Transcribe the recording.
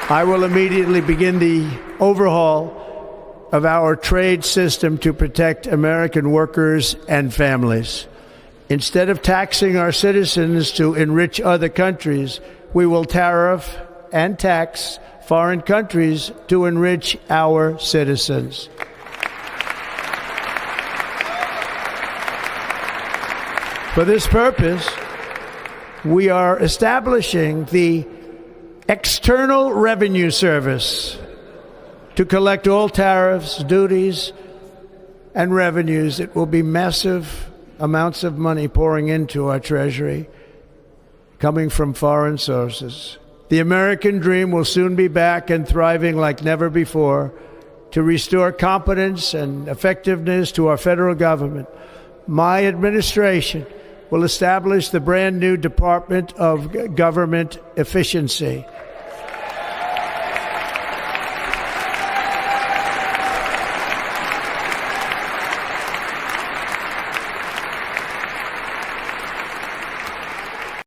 I will immediately begin the overhaul of our trade system to protect American workers and families. Instead of taxing our citizens to enrich other countries, we will tariff and tax foreign countries to enrich our citizens. For this purpose, we are establishing the External Revenue Service to collect all tariffs, duties, and revenues. It will be massive amounts of money pouring into our Treasury, coming from foreign sources. The American dream will soon be back and thriving like never before to restore competence and effectiveness to our federal government. My administration will establish the brand new Department of Government Efficiency,